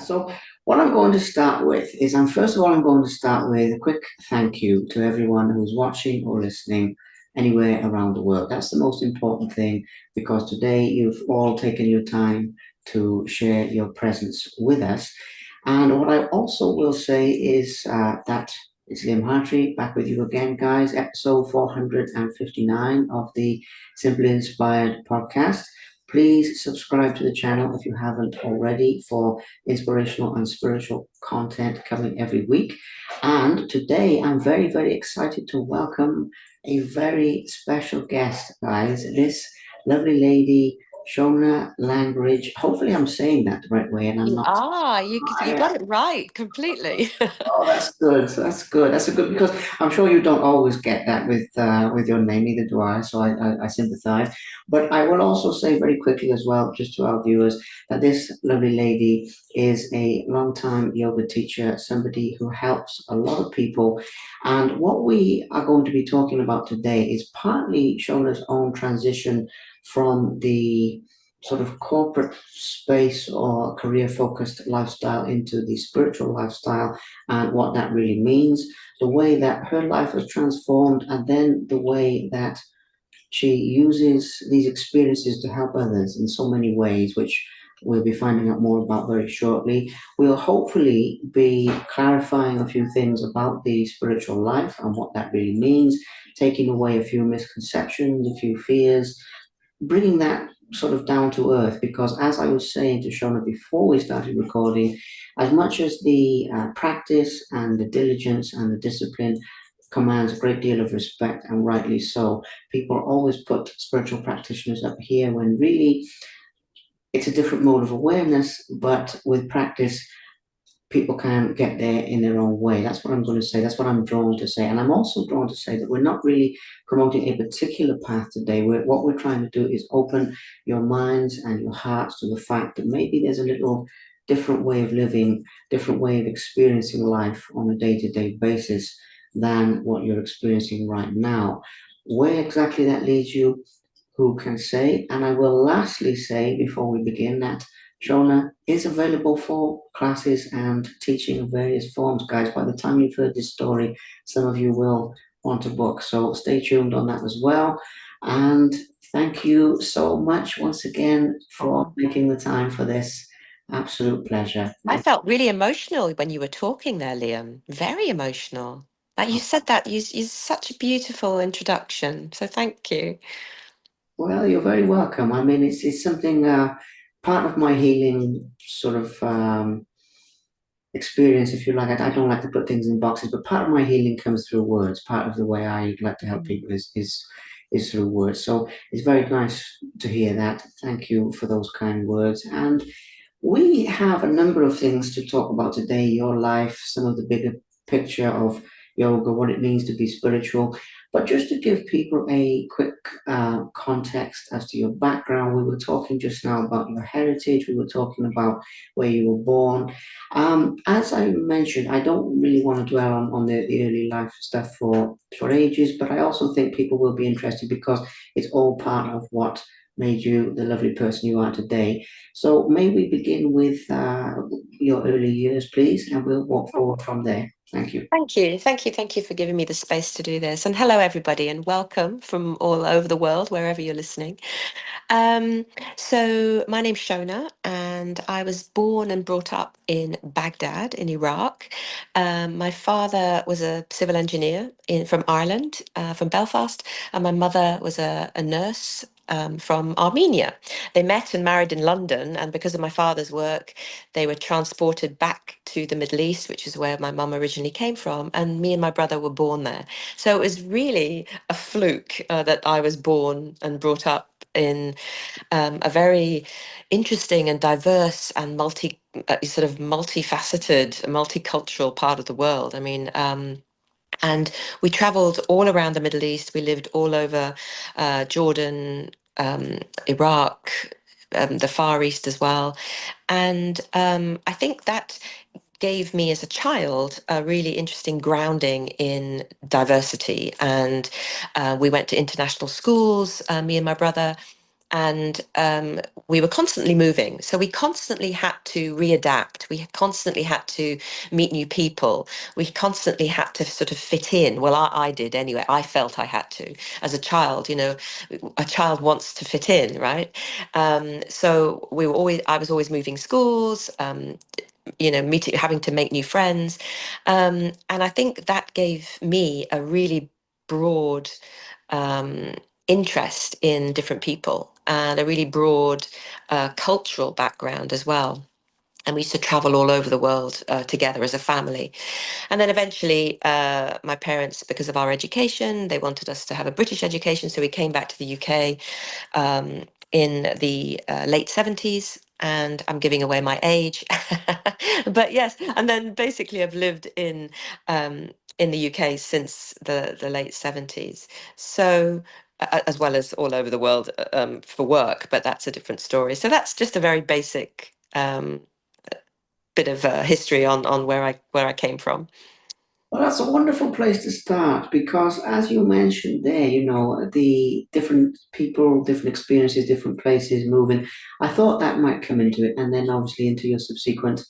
So what I'm going to start with is, first of all, I'm going to start with a quick thank you to everyone who's watching or listening anywhere around the world. That's the most important thing because today you've all taken your time to share your presence with us. And what I also will say is that it's Liam Hartree back with you again, guys. Episode 459 of the Simply Inspired podcast. Please subscribe to the channel if you haven't already for inspirational and spiritual content coming every week. And today I'm very, very excited to welcome a very special guest, guys. This lovely lady, Shona Langridge. Hopefully I'm saying that the right way and I'm You not. are. You got it right completely. Oh, that's good. That's good. That's a good because I'm sure you don't always get that with your name, neither do I. So I sympathize. But I will also say very quickly as well, just to our viewers, that this lovely lady is a long-time yoga teacher, somebody who helps a lot of people. And what we are going to be talking about today is partly Shona's own transition from the sort of corporate space or career focused lifestyle into the spiritual lifestyle and what that really means, the way that her life was transformed, and then the way that she uses these experiences to help others in so many ways, which we'll be finding out more about very shortly. We'll hopefully be clarifying a few things about the spiritual life and what that really means, taking away a few misconceptions, a few fears, bringing that sort of down to earth because as I was saying to Shona before we started recording, as much as the practice and the diligence and the discipline commands a great deal of respect and rightly so, people always put spiritual practitioners up here when really it's a different mode of awareness, but with practice people can get there in their own way. That's what I'm going to say. That's what I'm drawn to say. And I'm also drawn to say that we're not really promoting a particular path today. What we're trying to do is open your minds and your hearts to the fact that maybe there's a little different way of living, different way of experiencing life on a day-to-day basis than what you're experiencing right now. Where exactly that leads you, who can say? And I will lastly say before we begin that Shona is available for classes and teaching of various forms, guys. By the time you've heard this story, some of you will want to book. So stay tuned on that as well. And thank you so much once again for Oh, making the time for this. Absolute pleasure. I felt really emotional when you were talking there, Liam. Very emotional. Like you said that, you such a beautiful introduction. So thank you. Well, you're very welcome. I mean, it's something, part of my healing sort of experience, if you like. I don't like to put things in boxes, but part of my healing comes through words. Part of the way I like to help Mm. people is through words. So it's very nice to hear that. Thank you for those kind words. And we have a number of things to talk about today. Your life, some of the bigger picture of yoga, what it means to be spiritual. But just to give people a quick context as to your background, we were talking just now about your heritage. We were talking about where you were born. As I mentioned, I don't really want to dwell on the early life stuff for ages, but I also think people will be interested because it's all part of what made you the lovely person you are today. So may we begin with your early years, please, and we'll walk forward from there. Thank you. Thank you. Thank you. Thank you for giving me the space to do this. And hello, everybody, and welcome from all over the world, wherever you're listening. Um, so my name's Shona, and I was born and brought up in Baghdad in Iraq. My father was a civil engineer from Ireland, from Belfast, and my mother was a nurse. From Armenia. They met and married in London, and because of my father's work, they were transported back to the Middle East, which is where my mum originally came from, and me and my brother were born there. So it was really a fluke that I was born and brought up in a very interesting and diverse and sort of multifaceted, multicultural part of the world. I mean, and we traveled all around the Middle East. We lived all over Jordan, Iraq, the Far East as well. And I think that gave me as a child a really interesting grounding in diversity. And we went to international schools, me and my brother, and we were constantly moving. So we constantly had to readapt. We constantly had to meet new people. We constantly had to sort of fit in. Well, I did anyway. I felt I had to. As a child, a child wants to fit in, right? So I was always moving schools. Meeting, having to make new friends, and I think that gave me a really broad um, interest in different people and a really broad cultural background as well. And we used to travel all over the world together as a family. And then eventually, my parents, because of our education, they wanted us to have a British education. So we came back to the UK in the late 70s. And I'm giving away my age. But yes, and then basically I've lived in the UK since the late 70s. So, as well as all over the world for work, but that's a different story. So that's just a very basic bit of history on where I came from. Well, that's a wonderful place to start because, as you mentioned there, the different people, different experiences, different places moving. I thought that might come into it, and then obviously into your subsequent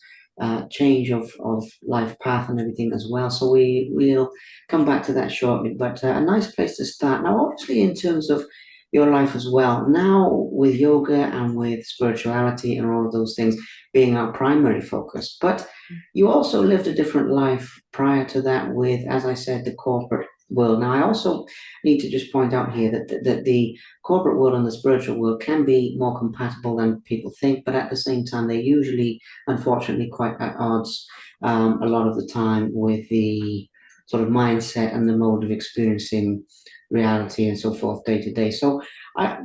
change of life path and everything as well. So we'll come back to that shortly. But a nice place to start. Now, obviously, in terms of your life as well, now with yoga and with spirituality and all of those things being our primary focus, but you also lived a different life prior to that with, as I said, the corporate world. Now, I also need to just point out here that the corporate world and the spiritual world can be more compatible than people think, but at the same time, they're usually, unfortunately, quite at odds a lot of the time with the sort of mindset and the mode of experiencing reality and so forth day to day. So,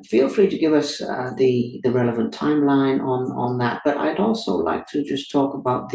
feel free to give us the relevant timeline on that. But I'd also like to just talk about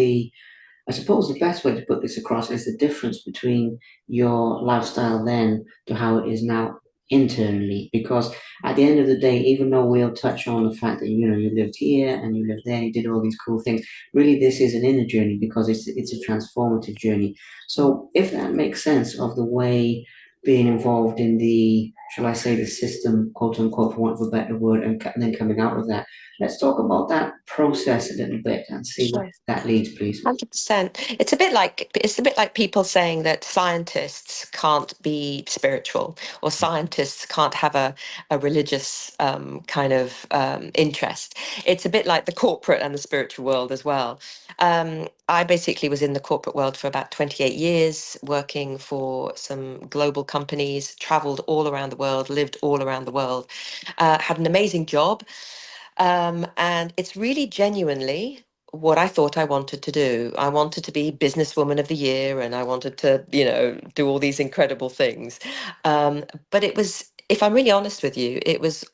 I suppose the best way to put this across is the difference between your lifestyle then to how it is now internally. Because at the end of the day, even though we'll touch on the fact that you lived here and you lived there, you did all these cool things. Really, this is an inner journey because it's a transformative journey. So if that makes sense of the way being involved in the, shall I say, the system, quote unquote, for want of a better word, and then coming out of that. Let's talk about that process a little bit and see where Sure. that leads, please. 100%. It's a bit like people saying that scientists can't be spiritual or scientists can't have a religious kind of interest. It's a bit like the corporate and the spiritual world as well. I basically was in the corporate world for about 28 years, working for some global companies, traveled all around the world, lived all around the world, had an amazing job. And it's really genuinely what I thought I wanted to do. I wanted to be businesswoman of the year and I wanted to, do all these incredible things. But if I'm really honest with you, it was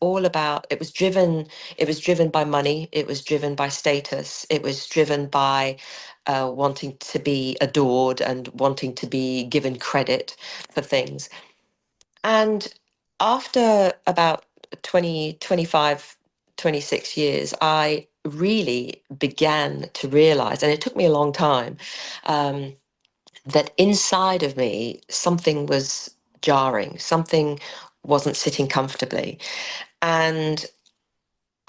driven by money, it was driven by status, it was driven by wanting to be adored and wanting to be given credit for things. And after about 20, 25, 26 years, I really began to realize, and it took me a long time, um, that inside of me, something was jarring, something wasn't sitting comfortably. And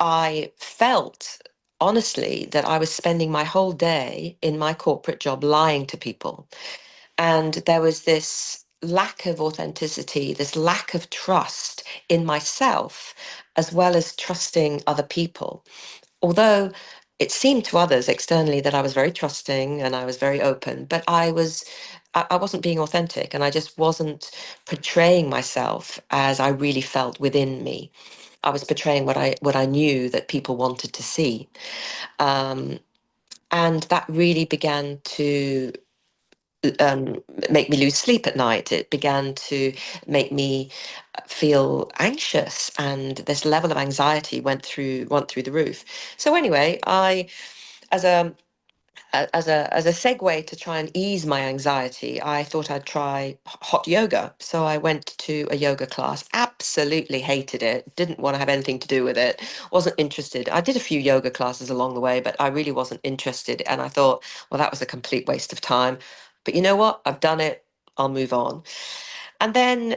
I felt, honestly, that I was spending my whole day in my corporate job lying to people, and there was this lack of authenticity, this lack of trust in myself, as well as trusting other people. Although it seemed to others externally that I was very trusting and I was very open, but I wasn't being authentic and I just wasn't portraying myself as I really felt within me. I was portraying what I knew that people wanted to see. Um, and that really began to make me lose sleep at night. It began to make me feel anxious, and this level of anxiety went through the roof. So anyway, as a as a segue to try and ease my anxiety, I thought I'd try hot yoga. So I went to a yoga class, absolutely hated it, didn't want to have anything to do with it, wasn't interested. I did a few yoga classes along the way, but I really wasn't interested. And I thought, well, that was a complete waste of time. But you know what? I've done it. I'll move on. And then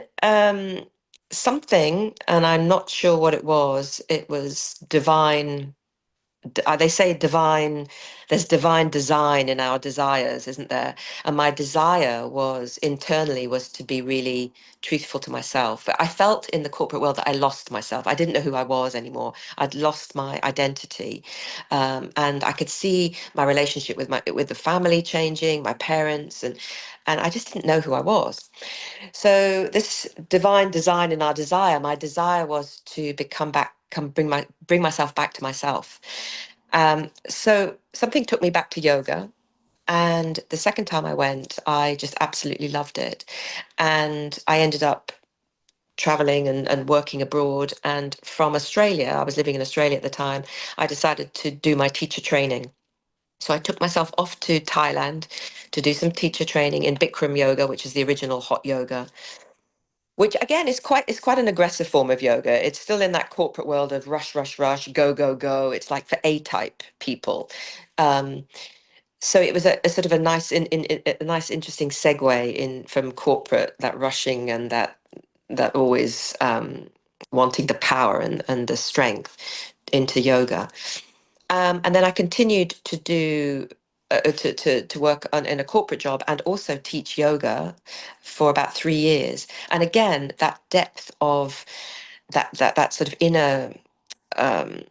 something, and I'm not sure what it was. It was divine. They say divine, there's divine design in our desires, isn't there? And my desire was internally was to be really truthful to myself. But I felt in the corporate world that I lost myself. I didn't know who I was anymore. I'd lost my identity. And I could see my relationship with the family changing, my parents, and I just didn't know who I was. So this divine design in our desire, my desire was to bring myself back to myself. So something took me back to yoga. And the second time I went, I just absolutely loved it. And I ended up traveling and working abroad. And from Australia, I was living in Australia at the time, I decided to do my teacher training. So I took myself off to Thailand to do some teacher training in Bikram yoga, which is the original hot yoga, which again is quite an aggressive form of yoga. It's still in that corporate world of rush, rush, rush, go, go, go. It's like for A-type people. Um, so it was a sort of a nice, a nice, interesting segue in from corporate, that rushing and that always wanting the power and the strength, into yoga. And then I continued to do to work in a corporate job and also teach yoga for about 3 years. And again, that depth of that sort of um,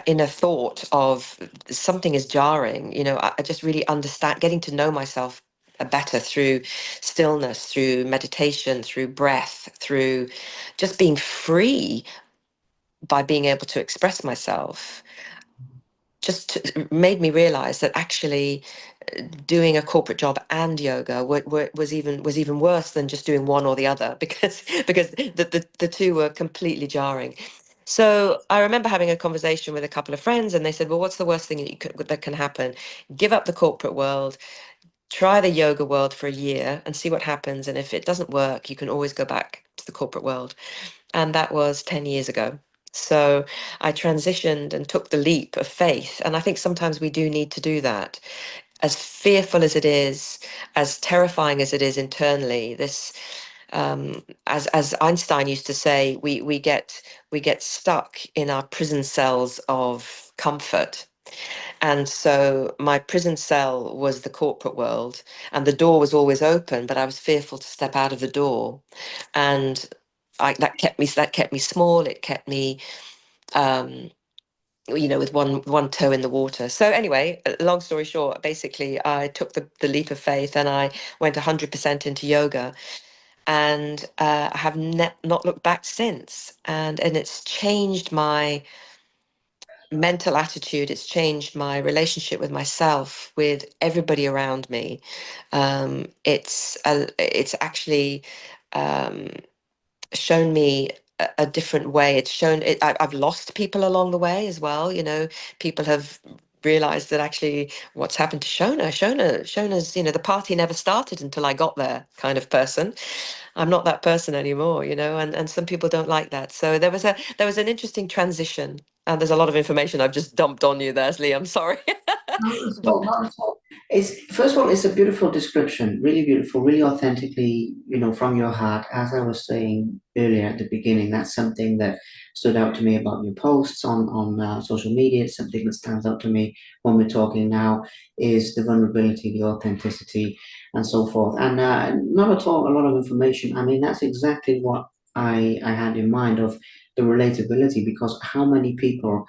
inner thought of something is jarring. I just really understand, getting to know myself better through stillness, through meditation, through breath, through just being free by being able to express myself, made me realize that actually doing a corporate job and yoga was even worse than just doing one or the other, because the two were completely jarring. So I remember having a conversation with a couple of friends, and they said, well, what's the worst thing that can happen? Give up the corporate world, try the yoga world for a year and see what happens, and if it doesn't work, you can always go back to the corporate world. And that was 10 years ago. So I transitioned and took the leap of faith. And I think sometimes we do need to do that. As fearful as it is, as terrifying as it is internally, as Einstein used to say, we get stuck in our prison cells of comfort. And so my prison cell was the corporate world, and the door was always open, but I was fearful to step out of the door. And that kept me small. It kept me, um, with one toe in the water. So anyway, long story short, basically, I took the leap of faith and I went 100% into yoga, and I have not looked back since. And it's changed my mental attitude. It's changed my relationship with myself, with everybody around me. It's actually um, shown me a different way. It's shown it. I've lost people along the way as well. People have realized that actually what's happened to Shona's, the party never started until I got there, kind of person. I'm not that person anymore, and some people don't like that. So there was an interesting transition, and there's a lot of information I've just dumped on you there, Lee. I'm sorry. Not at But all, not at all. It's first of all, it's a beautiful description, really beautiful, really authentically, from your heart. As I was saying earlier at the beginning, that's something that stood out to me about your posts on social media. It's something that stands out to me when we're talking now is the vulnerability, the authenticity, and so forth. And not at all a lot of information. I mean, that's exactly what I had in mind of the relatability, because how many people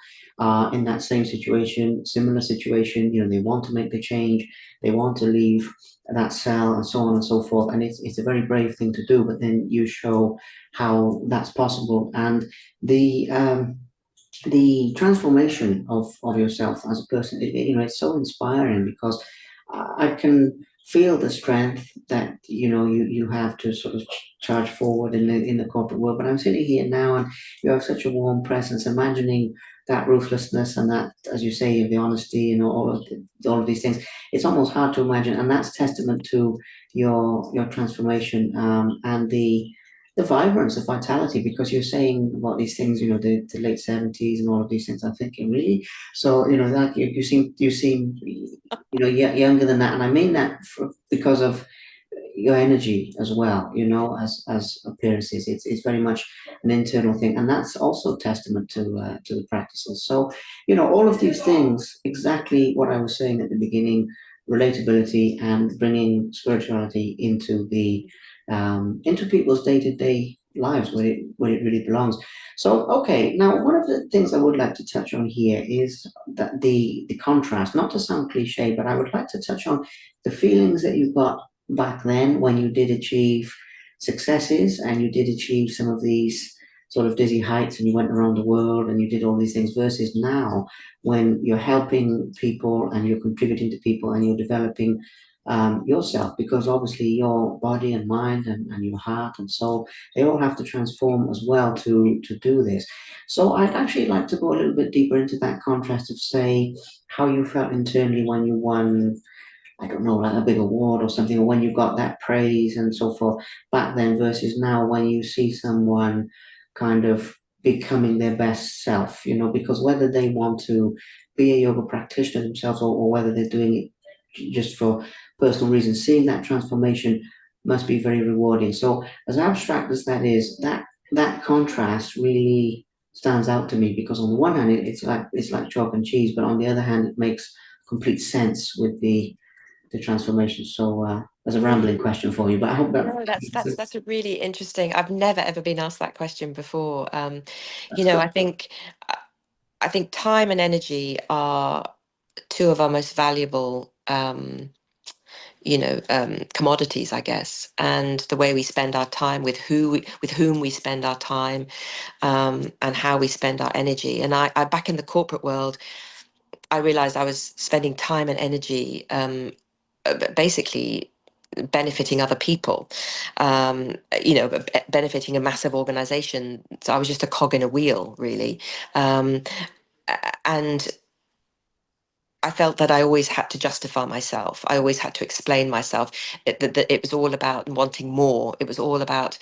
in that same situation, similar situation. They want to make the change, they want to leave that cell, and so on and so forth. And it's a very brave thing to do. But then you show how that's possible, and the um, the transformation of yourself as a person. It's so inspiring because I can feel the strength that you have to sort of charge forward in the corporate world. But I'm sitting here now, and you have such a warm presence. Imagining that ruthlessness and that, as you say, the honesty and all of these things. It's almost hard to imagine, and that's testament to your transformation, and the vibrance, the vitality, because you're saying about these things, the late 70s and all of these things. I'm thinking, really? So, that you seem, younger than that. And I mean that because of, your energy as well, as appearances. It's very much an internal thing, and that's also testament to the practices. So, all of these things, exactly what I was saying at the beginning, relatability and bringing spirituality into people's day to day lives where it really belongs. So, okay, now one of the things I would like to touch on here is that the contrast. Not to sound cliche, but I would like to touch on the feelings that you got back then when you did achieve successes and you did achieve some of these sort of dizzy heights and you went around the world and you did all these things versus now when you're helping people and you're contributing to people and you're developing yourself, because obviously your body and mind and your heart and soul, they all have to transform as well to do this. So I'd actually like to go a little bit deeper into that contrast of, say, how you felt internally when you won, I don't know, like a big award or something, or when you got that praise and so forth back then versus now when you see someone kind of becoming their best self, because whether they want to be a yoga practitioner themselves, or whether they're doing it just for personal reasons, seeing that transformation must be very rewarding. So as abstract as that is, that contrast really stands out to me, because on the one hand it's like chalk and cheese, but on the other hand it makes complete sense with the transformation. So there's a rambling Mm. question for you, but I hope that No, that's a really interesting. I've never ever been asked that question before. that's good. I think time and energy are two of our most valuable commodities, I guess, and the way we spend our time, with whom we spend our time, and how we spend our energy. And I back in the corporate world, I realized I was spending time and energy, basically benefiting other people, benefiting a massive organization. So I was just a cog in a wheel, really. Um, and I felt that I always had to justify myself. I always had to explain myself. That it was all about wanting more. It was all about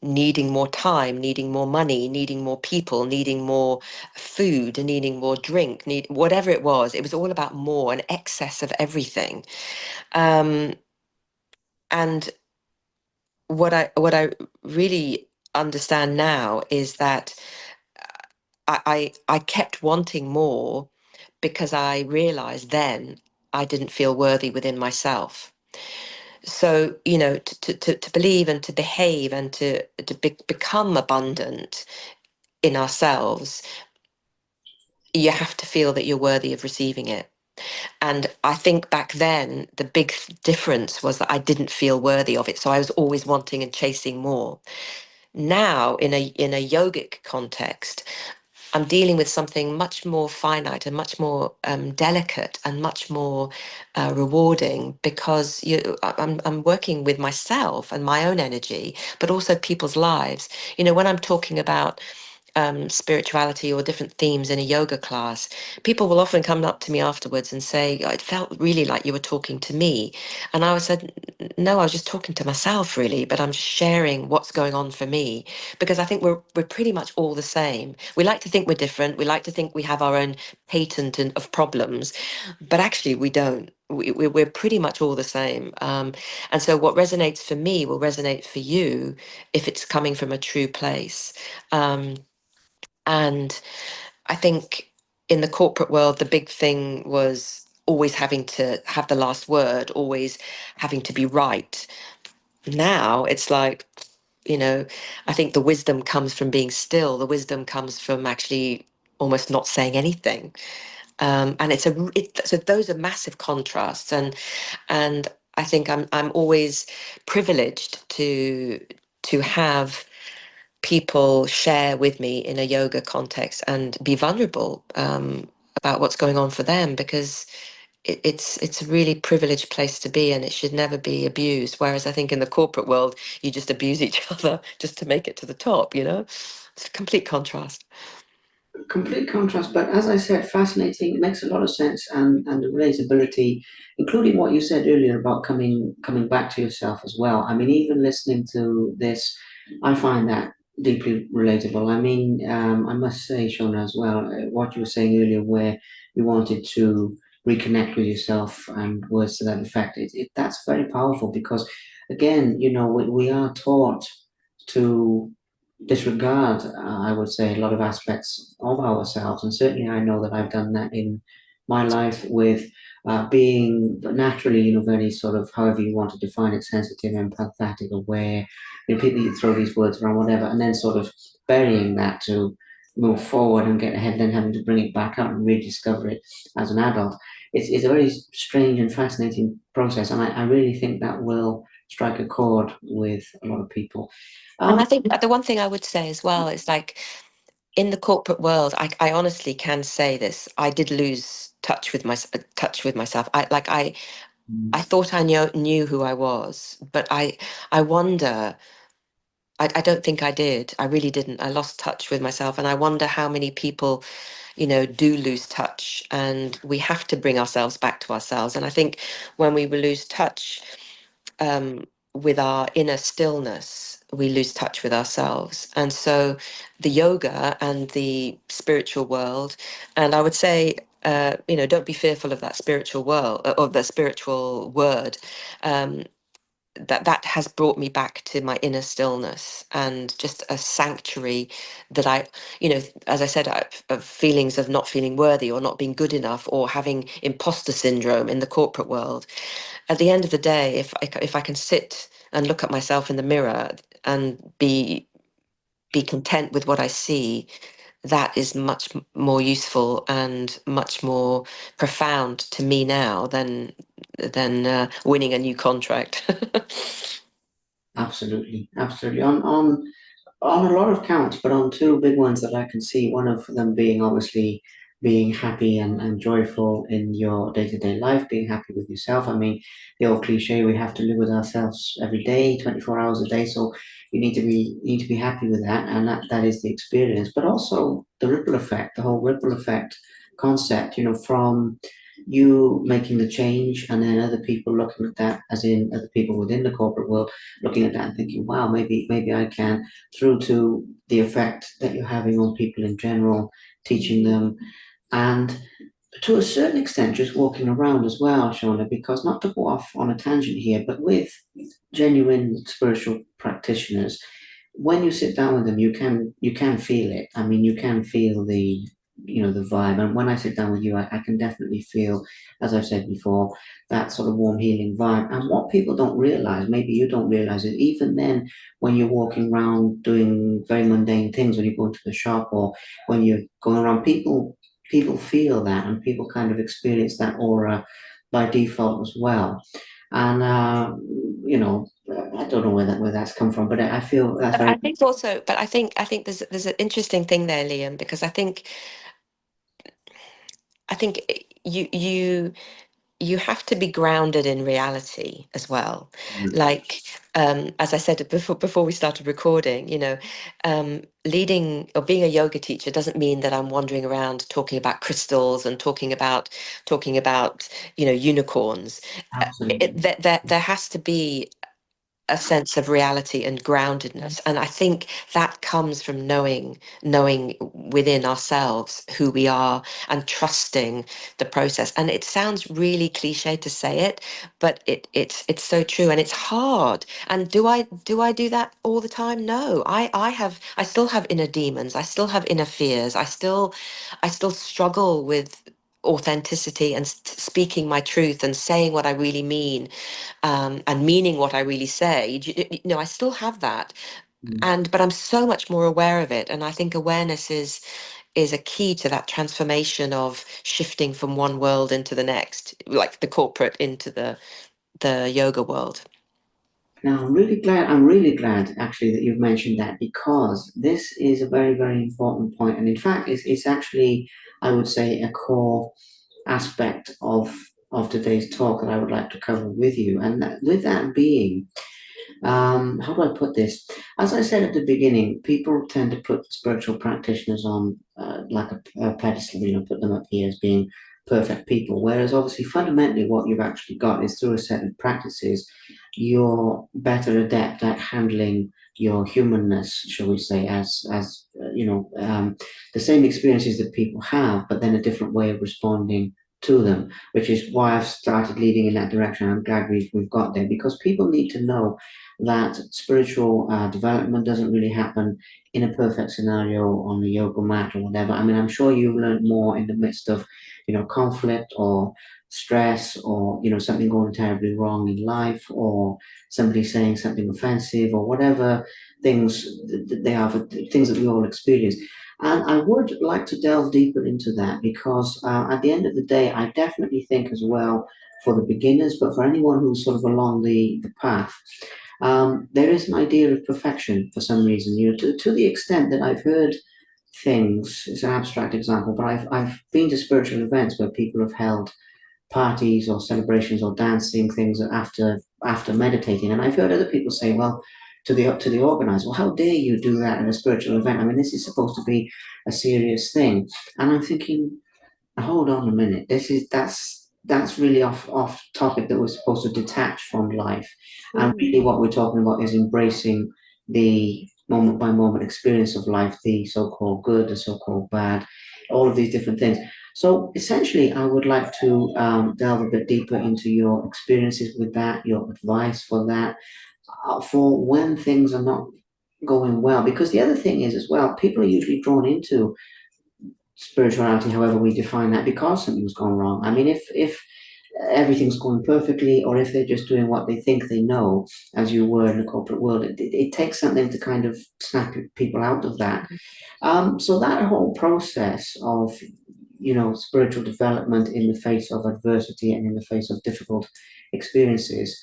needing more time, needing more money, needing more people, needing more food, needing more drink, need whatever it was. It was all about more, an excess of everything. Um, and what I really understand now is that I kept wanting more because I realized then I didn't feel worthy within myself. So, to believe and to behave and to become abundant in ourselves, you have to feel that you're worthy of receiving it. And I think back then, the big difference was that I didn't feel worthy of it. So I was always wanting and chasing more. Now, in a yogic context, I'm dealing with something much more finite and much more delicate and much more rewarding, because I'm working with myself and my own energy, but also people's lives. When I'm talking about spirituality or different themes in a yoga class, people will often come up to me afterwards and say, "Oh, it felt really like you were talking to me." And I said, No, I was just talking to myself, really, but I'm just sharing what's going on for me, because I think we're pretty much all the same. We like to think we're different. We like to think we have our own patent of problems, but actually we don't. We're pretty much all the same. And so what resonates for me will resonate for you if it's coming from a true place. Um, and I think in the corporate world, the big thing was always having to have the last word, always having to be right. Now it's like, I think the wisdom comes from being still. The wisdom comes from actually almost not saying anything. And so those are massive contrasts. And I think I'm always privileged to have people share with me in a yoga context and be vulnerable, about what's going on for them, because it's a really privileged place to be, and it should never be abused. Whereas I think in the corporate world, you just abuse each other just to make it to the top. It's a complete contrast. Complete contrast, but as I said, fascinating. It makes a lot of sense, and the relatability, including what you said earlier about coming back to yourself as well. I mean, even listening to this, I find that deeply relatable. I mean, I must say, Shona, as well, what you were saying earlier, where you wanted to reconnect with yourself and words to that effect. That's very powerful, because again, we are taught to disregard, I would say, a lot of aspects of ourselves. And certainly I know that I've done that in my life with being naturally, very sort of, however you want to define it, sensitive, empathetic, aware. People you throw these words around, whatever, and then sort of burying that to move forward and get ahead, then having to bring it back out and rediscover it as an adult. It's a very strange and fascinating process, and I really think that will strike a chord with a lot of people. And I Um, think the one thing I would say as well is like in the corporate world, I honestly can say this. I did lose touch with myself. I thought I knew who I was, but I wonder. I don't think I did. I really didn't. I lost touch with myself, and I wonder how many people, do lose touch, and we have to bring ourselves back to ourselves. And I think when we lose touch with our inner stillness, we lose touch with ourselves. And so the yoga and the spiritual world, and I would say, don't be fearful of that spiritual world, of the spiritual word. Um, that has brought me back to my inner stillness and just a sanctuary that as I said, of feelings of not feeling worthy or not being good enough or having imposter syndrome in the corporate world. At the end of the day, if I can sit and look at myself in the mirror and be content with what I see, that is much more useful and much more profound to me now than winning a new contract. Absolutely, absolutely. On a lot of counts, but on two big ones that I can see, one of them being obviously being happy and joyful in your day-to-day life, being happy with yourself. I mean, the old cliche, we have to live with ourselves every day, 24 hours a day. So you need to be happy with that, and that is the experience. But also the ripple effect, the whole ripple effect concept, from you making the change and then other people looking at that, as in other people within the corporate world looking at that and thinking, wow, maybe I can, through to the effect that you're having on people in general, teaching them, and to a certain extent, just walking around as well, Shona, because not to go off on a tangent here, but with genuine spiritual practitioners, when you sit down with them, you can feel it. I mean, you can feel the vibe. And when I sit down with you, I can definitely feel, as I've said before, that sort of warm, healing vibe. And what people don't realize, maybe you don't realize it, even then, when you're walking around doing very mundane things, when you go into the shop or when you're going around, people feel that and people kind of experience that aura by default as well. And I don't know where that's come from, but I feel that's But very I think also, but I think there's an interesting thing there, Liam, because I think you have to be grounded in reality as well. Like as I said before we started recording, leading or being a yoga teacher doesn't mean that I'm wandering around talking about crystals and talking about unicorns. absolutely. There has to be a sense of reality and groundedness, and I think that comes from knowing within ourselves who we are and trusting the process. And it sounds really cliche to say it, but it's so true, and it's hard. And do I do that all the time? No. I still have inner demons, I still have inner fears, I still struggle with authenticity and speaking my truth and saying what I really mean, and meaning what I really say. I still have that, Mm. but I'm so much more aware of it, and I think awareness is a key to that transformation of shifting from one world into the next, like the corporate into the yoga world. Now, I'm really glad actually that you've mentioned that because this is a very, very important point. And in fact, it's actually, I would say, a core aspect of today's talk that I would like to cover with you. And with that being, how do I put this? As I said at the beginning, people tend to put spiritual practitioners on like a pedestal, put them up here as being perfect people. Whereas obviously, fundamentally, what you've actually got is through a set of practices, you're better adept at handling your humanness, shall we say, as the same experiences that people have, but then a different way of responding to them, which is why I've started leading in that direction. I'm glad we've got there because people need to know that spiritual development doesn't really happen in a perfect scenario on the yoga mat or whatever. I mean, I'm sure you've learned more in the midst of, conflict or stress or, something going terribly wrong in life or somebody saying something offensive or whatever things they are, things that we all experience. And I would like to delve deeper into that because at the end of the day, I definitely think as well for the beginners, but for anyone who's sort of along the path, there is an idea of perfection for some reason. To the extent that I've heard things, it's an abstract example, but I've been to spiritual events where people have held parties or celebrations or dancing things after meditating. And I've heard other people say, well, to the organizer, well, how dare you do that in a spiritual event? I mean, this is supposed to be a serious thing. And I'm thinking, hold on a minute, that's really off topic that we're supposed to detach from life. And Mm. really what we're talking about is embracing the moment by moment experience of life, the so-called good, the so-called bad, all of these different things. So essentially, I would like to delve a bit deeper into your experiences with that, your advice for that, for when things are not going well. Because the other thing is as well, people are usually drawn into spirituality, however we define that, because something's gone wrong. I mean, if everything's going perfectly, or if they're just doing what they think they know, as you were in the corporate world, it takes something to kind of snap people out of that. So that whole process of spiritual development in the face of adversity and in the face of difficult experiences,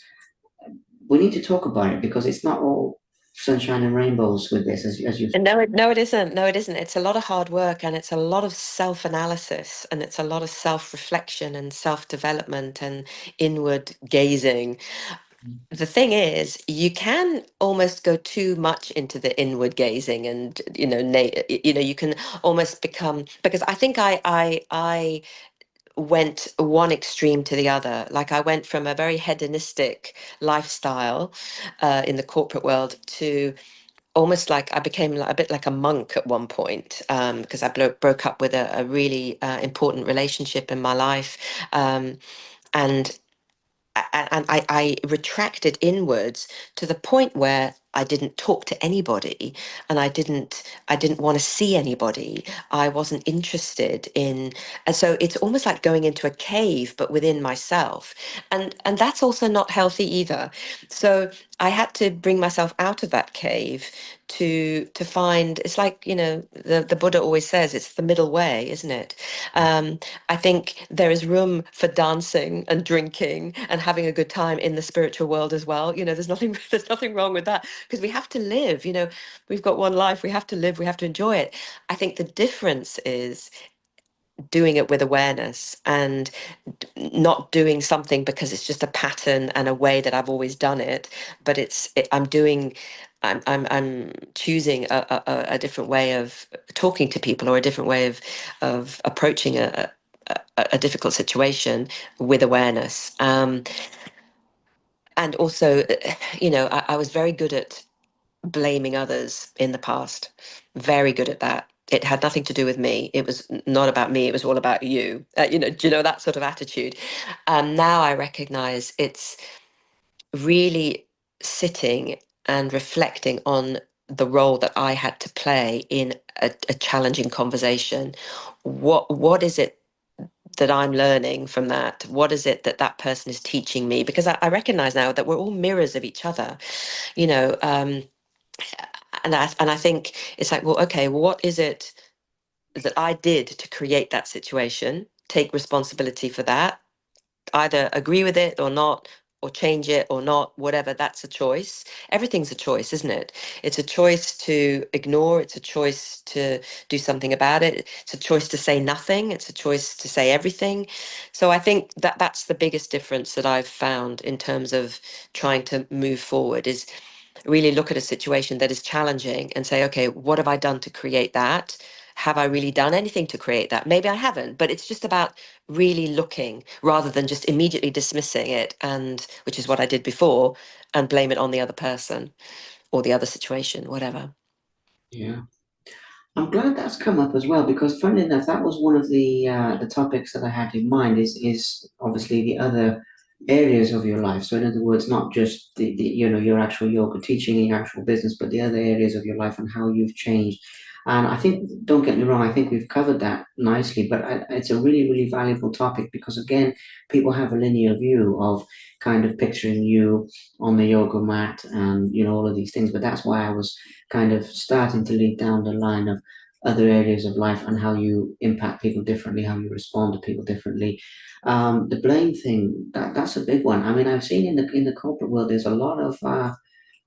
we need to talk about it because it's not all sunshine and rainbows with this, as you've. And no, it isn't. No, it isn't. It's a lot of hard work and it's a lot of self-analysis and it's a lot of self-reflection and self-development and inward gazing. The thing is, you can almost go too much into the inward gazing and, you can almost become, because I think I went one extreme to the other. Like I went from a very hedonistic lifestyle in the corporate world to almost like I became a bit like a monk at one point because I broke up with a really important relationship in my life. And and I retracted inwards to the point where I didn't talk to anybody and I didn't want to see anybody. I wasn't interested in, and so it's almost like going into a cave but within myself. And that's also not healthy either. So I had to bring myself out of that cave to find, it's like, the Buddha always says it's the middle way, isn't it? Um, I think there is room for dancing and drinking and having a good time in the spiritual world as well. There's nothing there's nothing wrong with that because we have to live. We've got one life. We have to live. We have to enjoy it. I think the difference is doing it with awareness and not doing something because it's just a pattern and a way that I've always done it, but I'm choosing a different way of talking to people or a different way of approaching a difficult situation with awareness. And also, I was very good at blaming others in the past. Very good at that. It had nothing to do with me. It was not about me. It was all about you. Do you know that sort of attitude? Now I recognize it's really sitting and reflecting on the role that I had to play in a challenging conversation. What is it that I'm learning from that? What is it that that person is teaching me? Because I recognize now that we're all mirrors of each other, you know. And I think it's like, well, okay, well, what is it that I did to create that situation? Take responsibility for that. Either agree with it or not, or change it or not, whatever. That's a choice. Everything's a choice, isn't it? It's a choice to ignore. It's a choice to do something about it. It's a choice to say nothing. It's a choice to say everything. So I think that that's the biggest difference that I've found in terms of trying to move forward is really look at a situation that is challenging and say, okay, what have I done to create that? Have I really done anything to create that? Maybe I haven't, but it's just about really looking rather than just immediately dismissing it, and which is what I did before, and blame it on the other person or the other situation, whatever. Yeah. I'm glad that's come up as well because, funny enough, that was one of the topics that I had in mind. Is obviously the other areas of your life. So, in other words, not just the your actual yoga teaching and your actual business, but the other areas of your life and how you've changed. And I think, don't get me wrong, I think we've covered that nicely. But it's a really valuable topic because, again, people have a linear view of kind of picturing you on the yoga mat and all of these things. But that's why I was kind of starting to lead down the line of other areas of life and how you impact people differently, how you respond to people differently. The blame thing, that's a big one. I mean, I've seen in the corporate world, there's a lot of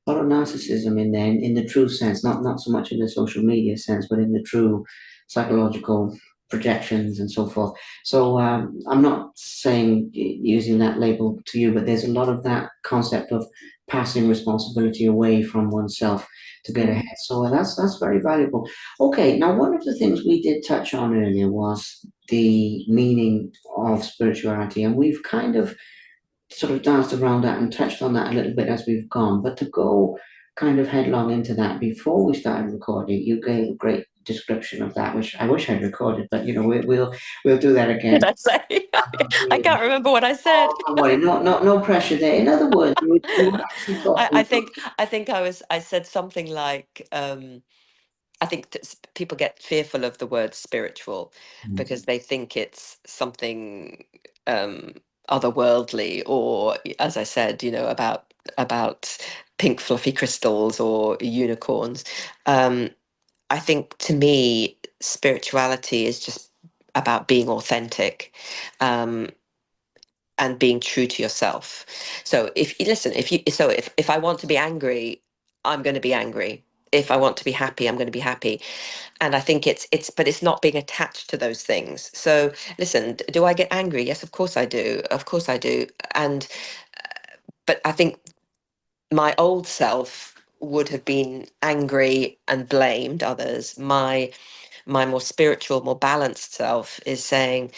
narcissism in there, in the true sense, not so much in the social media sense, but in the true psychological projections and so forth. So I'm not saying using that label to you, but there's a lot of that concept of passing responsibility away from oneself to get ahead. So that's very valuable. Okay, now one of the things we did touch on earlier was the meaning of spirituality, and we've kind of sort of danced around that and touched on that a little bit as we've gone. But to go kind of headlong into that before we started recording, you gave a great description of that, which I wish I'd recorded, but we'll do that again. Did I say? I can't remember what I said. Oh, don't worry, no pressure there. In other words, you were actually I talking. think I said something like I think people get fearful of the word spiritual because they think it's something um, otherworldly, or as I said, about pink fluffy crystals or unicorns. Um, I think to me, spirituality is just about being authentic. Um, and being true to yourself. So if you listen, if I want to be angry, I'm going to be angry. If I want to be happy, I'm going to be happy. And I think but it's not being attached to those things. So listen, do I get angry? Yes, of course I do. Of course I do. And but I think my old self would have been angry and blamed others. My more spiritual, more balanced self is saying,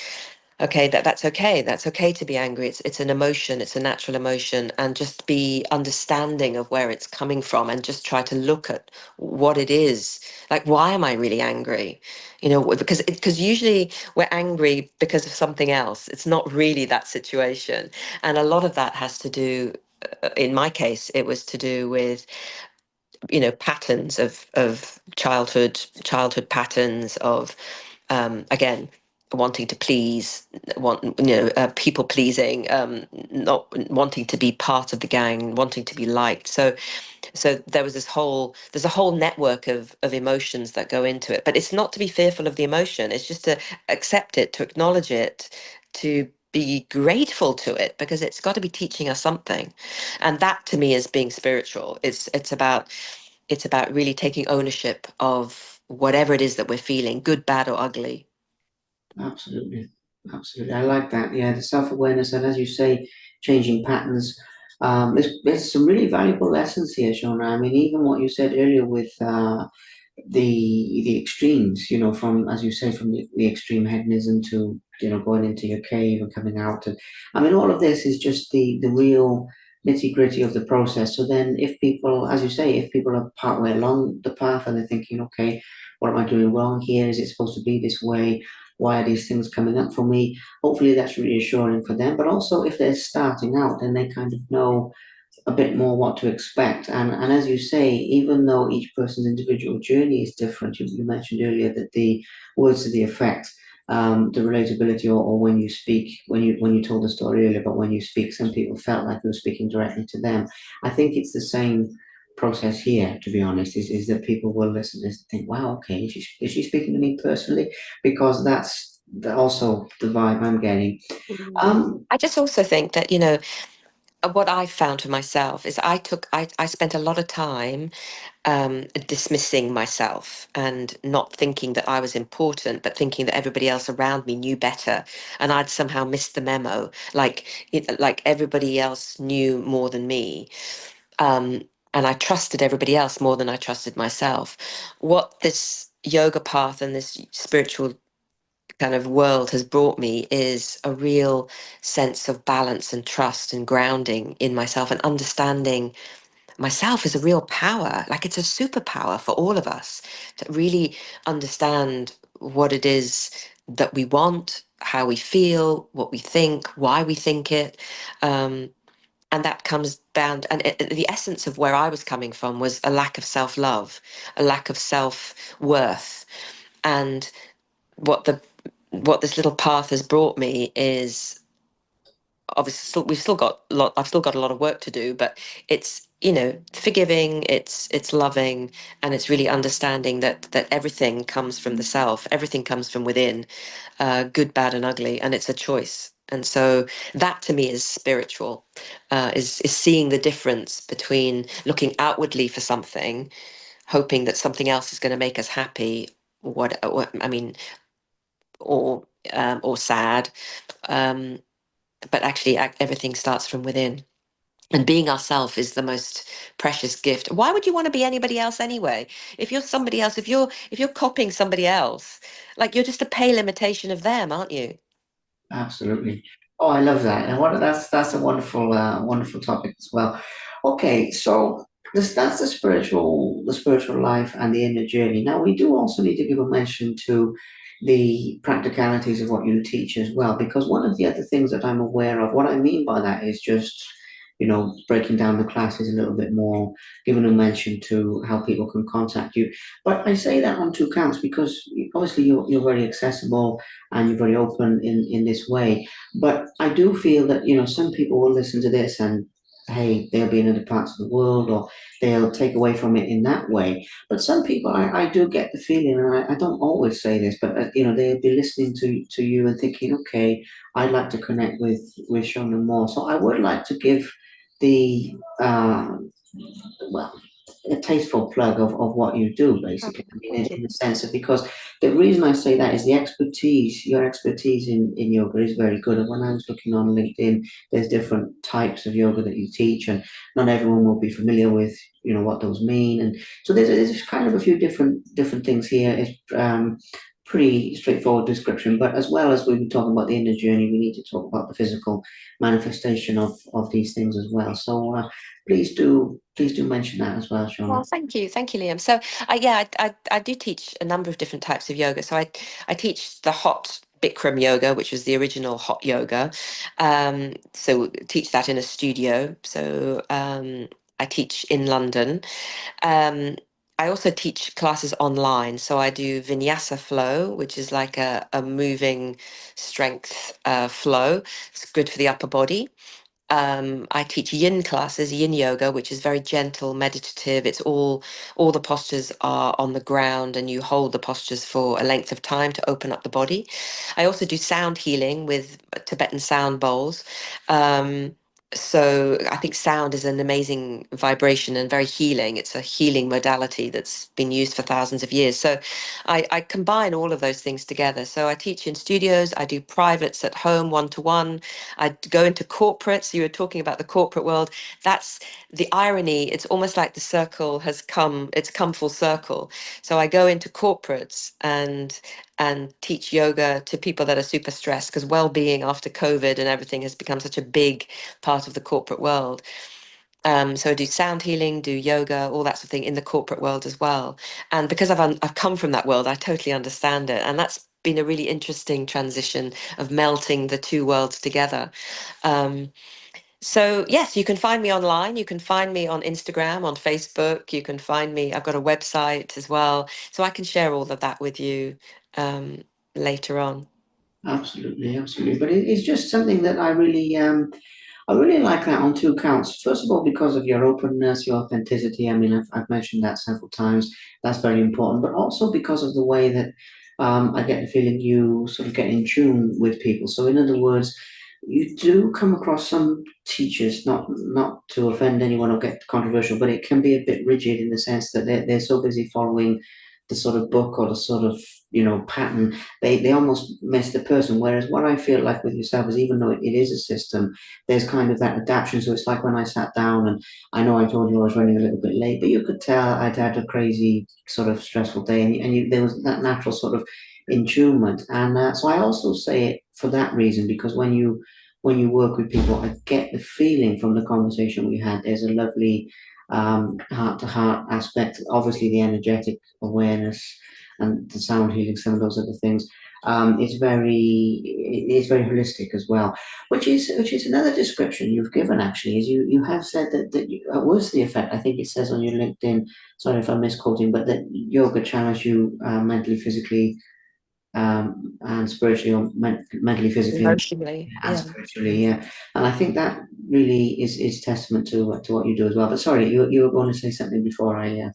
okay, that's okay. That's okay to be angry. It's an emotion. It's a natural emotion, and just be understanding of where it's coming from, and just try to look at what it is. Like, why am I really angry? Because usually we're angry because of something else. It's not really that situation, and a lot of that has to do. In my case, it was to do with patterns of childhood patterns of again wanting to please, people pleasing, not wanting to be part of the gang, wanting to be liked. So there's a whole network of emotions that go into it, but it's not to be fearful of the emotion. It's just to accept it, to acknowledge it, to be grateful to it, because it's got to be teaching us something. And that to me is being spiritual. It's about really taking ownership of whatever it is that we're feeling, good, bad, or ugly. Absolutely. Absolutely. I like that. Yeah, the self-awareness and, as you say, changing patterns. There's some really valuable lessons here, Shona. I mean, even what you said earlier with the extremes, from, as you say, from the extreme hedonism to going into your cave and coming out, and I mean, all of this is just the real nitty gritty of the process. So then, if people, as you say, if people are partway along the path and they're thinking, okay, what am I doing wrong here? Is it supposed to be this way? Why are these things coming up for me? Hopefully, that's reassuring for them. But also, if they're starting out, then they kind of know a bit more what to expect. And as you say, even though each person's individual journey is different, you mentioned earlier that the words to the effect, the relatability, or when you speak, when you told the story earlier, but when you speak, some people felt like you were speaking directly to them. I think it's the same process here, to be honest, is that people will listen to this and think, wow, okay, is she speaking to me personally? Because that's also the vibe I'm getting. Mm. Um, I just also think that, what I found for myself is I spent a lot of time dismissing myself and not thinking that I was important, but thinking that everybody else around me knew better, and I'd somehow missed the memo. Like everybody else knew more than me, um, and I trusted everybody else more than I trusted myself. What this yoga path and this spiritual kind of world has brought me is a real sense of balance and trust and grounding in myself, and understanding myself is a real power. Like it's a superpower for all of us to really understand what it is that we want, how we feel, what we think, why we think it. Um, and that comes down, and the essence of where I was coming from was a lack of self-love, a lack of self-worth. And what the what this little path has brought me is obviously we've still got a lot, I've still got a lot of work to do, but it's, you know, forgiving, it's loving, and it's really understanding that everything comes from the self, everything comes from within, good, bad, and ugly, and it's a choice. And so that to me is spiritual, is seeing the difference between looking outwardly for something, hoping that something else is going to make us happy, what I mean, or sad, um, but actually everything starts from within. And being ourself is the most precious gift. Why would you want to be anybody else anyway? If you're somebody else, if you're copying somebody else, like you're just a pale imitation of them, aren't you? Absolutely. Oh, I love that. And that's a wonderful wonderful topic as well. Okay, so this that's the spiritual life and the inner journey. Now we do also need to give a mention to the practicalities of what you teach as well, because one of the other things that I'm aware of, what I mean by that is just, breaking down the classes a little bit more, giving a mention to how people can contact you. But I say that on two counts because obviously you're very accessible and you're very open in this way. But I do feel that some people will listen to this and hey, they'll be in other parts of the world or they'll take away from it in that way. But some people, I do get the feeling, and I don't always say this, but they'll be listening to you and thinking, okay, I'd like to connect with Shona more. So I would like to give the well, a tasteful plug of what you do, Oh, basically. I mean, thank you. in the sense of because the reason I say that is your expertise in yoga is very good. And when I was looking on LinkedIn, there's different types of yoga that you teach, and not everyone will be familiar with, what those mean. And so there's kind of a few different things here. It's pretty straightforward description, but as well as we've been talking about the inner journey, we need to talk about the physical manifestation of these things as well. So please do mention that as well, Well, Shauna. thank you, Liam. So, yeah, I do teach a number of different types of yoga. So, I teach the hot Bikram yoga, which was the original hot yoga. So, teach that in a studio. So, I teach in London. Um, I also teach classes online. So, I do Vinyasa flow, which is like a moving strength flow. It's good for the upper body. I teach yin classes, yin yoga, which is very gentle, meditative. It's all the postures are on the ground, and you hold the postures for a length of time to open up the body. I also do sound healing with Tibetan sound bowls. Um, so I think sound is an amazing vibration and very healing. It's a healing modality that's been used for thousands of years. So I combine all of those things together. So I teach in studios, I do privates at home, one to one. I go into corporates. You were talking about the corporate world. That's the irony. It's almost like the circle has come, it's come full circle. So I go into corporates and teach yoga to people that are super stressed because well-being after COVID and everything has become such a big part of the corporate world. So I do sound healing, do yoga, all that sort of thing in the corporate world as well. And because I've come from that world, I totally understand it. And that's been a really interesting transition of melting the two worlds together. Um, so yes, you can find me online. You can find me on Instagram, on Facebook. You can find me. I've got a website as well, so I can share all of that with you um, later on. Absolutely, absolutely. But it's just something that I really like that on two counts. First of all, because of your openness, your authenticity. I mean, I've mentioned that several times. That's very important. But also because of the way that I get the feeling you sort of get in tune with people. So, in other words, you do come across some teachers, not to offend anyone or get controversial, but it can be a bit rigid in the sense that they're so busy following the sort of book or the sort of pattern they almost miss the person. Whereas what I feel like with yourself is even though it is a system, there's kind of that adaptation. So it's like when I sat down and I know I told you I was running a little bit late, but you could tell I'd had a crazy sort of stressful day, and there was that natural sort of attunement. And so I also say it for that reason because when you work with people, I get the feeling from the conversation we had. There's a lovely heart to heart aspect, obviously the energetic awareness and the sound healing, some of those other things. It's very holistic as well, which is another description you've given actually. Is you have said that was the effect. I think it says on your LinkedIn. Sorry if I'm misquoting, but that yoga challenged you mentally, physically, and spiritually, or mentally, physically, Emotionally, and yeah. spiritually. Yeah, and I think that really is testament to what you do as well. But sorry, you were going to say something before I.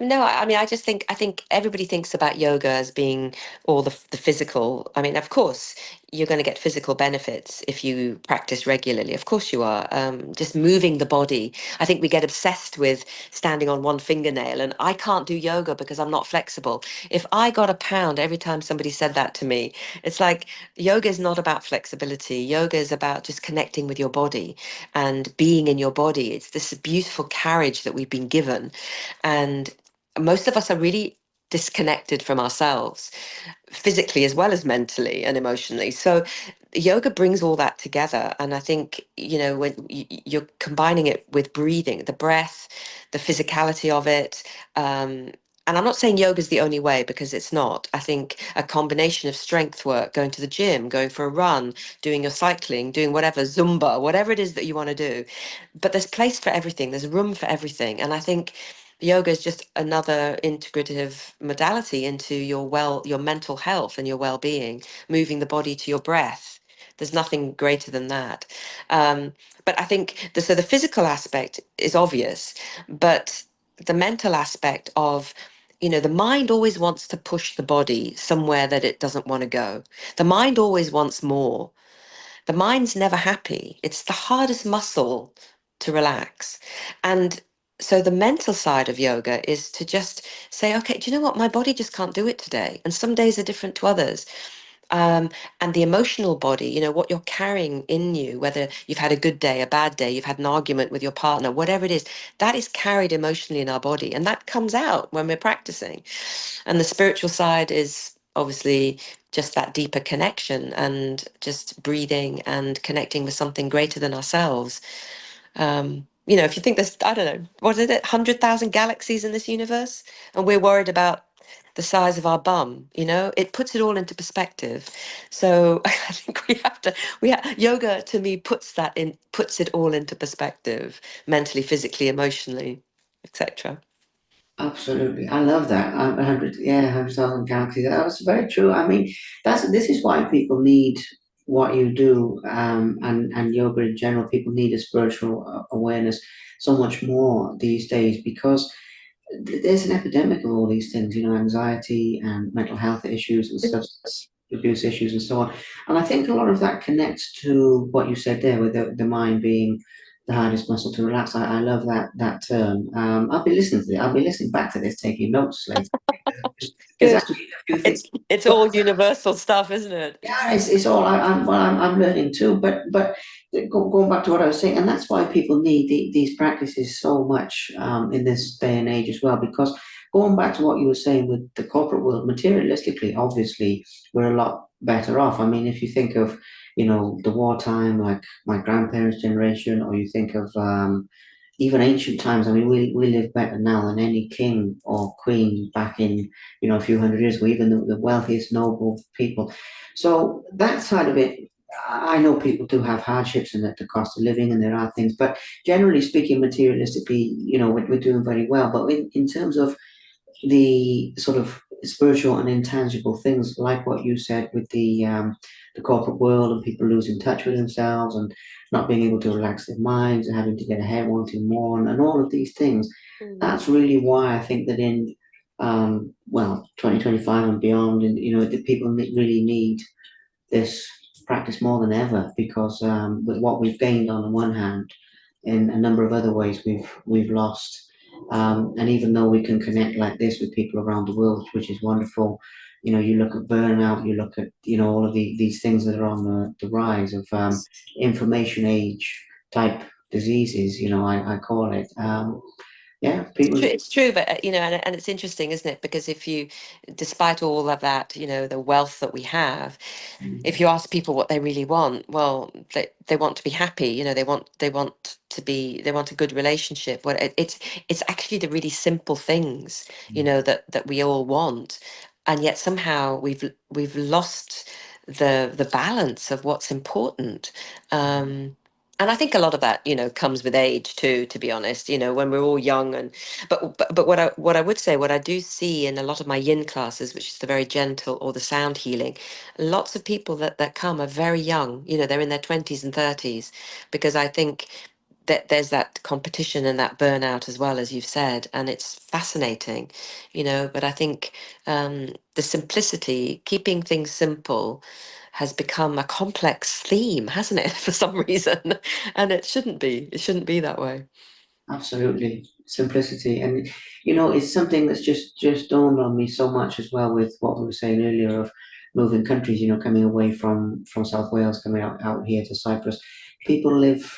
No, I mean, I think everybody thinks about yoga as being all the physical. I mean, of course, you're going to get physical benefits if you practice regularly. Of course, you are. Just moving the body. I think we get obsessed with standing on one fingernail, and I can't do yoga because I'm not flexible. If I got a pound every time somebody said that to me, it's like yoga is not about flexibility. Yoga is about just connecting with your body and being in your body. It's this beautiful carriage that we've been given, and most of us are really disconnected from ourselves, physically as well as mentally and emotionally. So yoga brings all that together. And I think, when you're combining it with breathing, the breath, the physicality of it. And I'm not saying yoga is the only way, because it's not. I think a combination of strength work, going to the gym, going for a run, doing your cycling, doing whatever, Zumba, whatever it is that you want to do. But there's place for everything, there's room for everything. And I think yoga is just another integrative modality into your mental health and your well-being, moving the body to your breath. There's nothing greater than that. But I think the physical aspect is obvious, but the mental aspect of, the mind always wants to push the body somewhere that it doesn't want to go. The mind always wants more. The mind's never happy. It's the hardest muscle to relax. And so the mental side of yoga is to just say, okay, do you know what? My body just can't do it today. And some days are different to others. Um, and the emotional body, what you're carrying in you, whether you've had a good day, a bad day, you've had an argument with your partner, whatever it is, that is carried emotionally in our body. And that comes out when we're practicing. And the spiritual side is obviously just that deeper connection and just breathing and connecting with something greater than ourselves. If you think there's, I don't know, what is it, 100,000 galaxies in this universe, and we're worried about the size of our bum, it puts it all into perspective. So I think yoga to me puts it all into perspective, mentally, physically, emotionally, etc. Absolutely, I love that. 100,000 galaxies. That's very true. I mean, this is why people need what you do, and yoga in general. People need a spiritual awareness so much more these days, because there's an epidemic of all these things, anxiety and mental health issues and substance abuse issues and so on. And I think a lot of that connects to what you said there, with the mind being the hardest muscle to relax. I love that term. I'll be listening to it. I'll be listening back to this, taking notes later. There's Good. actually a few things. It's all universal stuff, isn't it? Yeah, it's all I'm learning too. But going back to what I was saying, and that's why people need these practices so much, in this day and age as well. Because going back to what you were saying with the corporate world, materialistically, obviously, we're a lot better off. I mean, if you think of, the wartime, like my grandparents' generation, or you think of, even ancient times. I mean, we live better now than any king or queen back in, a few hundred years ago, even the wealthiest noble people. So that side of it, I know people do have hardships, and the cost of living, and there are things, but generally speaking, materialistically, we're doing very well. But in terms of the sort of spiritual and intangible things, like what you said with the corporate world, and people losing touch with themselves, and not being able to relax their minds, and having to get ahead, wanting more, and all of these things. Mm. That's really why I think that in, 2025 and beyond, and the people really need this practice more than ever, because, with what we've gained on the one hand, in a number of other ways we've lost. And even though we can connect like this with people around the world, which is wonderful, you look at burnout, you look at, all of these things that are on the rise of, information age type diseases, I call it. Yeah, people. It's true, but and it's interesting, isn't it? Because if you, despite all of that, the wealth that we have, if you ask people what they really want, well, they want to be happy. They want a good relationship. Well, it's actually the really simple things, that we all want, and yet somehow we've lost the balance of what's important. And I think a lot of that, comes with age too, to be honest, when we're all young. But what I would say, what I do see in a lot of my yin classes, which is the very gentle or the sound healing, lots of people that come are very young. They're in their 20s and 30s, because I think that there's that competition and that burnout as well, as you've said, and it's fascinating. But I think the simplicity, keeping things simple, has become a complex theme, hasn't it, for some reason? And it shouldn't be that way. Absolutely, simplicity, and it's something that's just dawned on me so much as well with what we were saying earlier of moving countries. Coming away from South Wales, coming out here to Cyprus. People live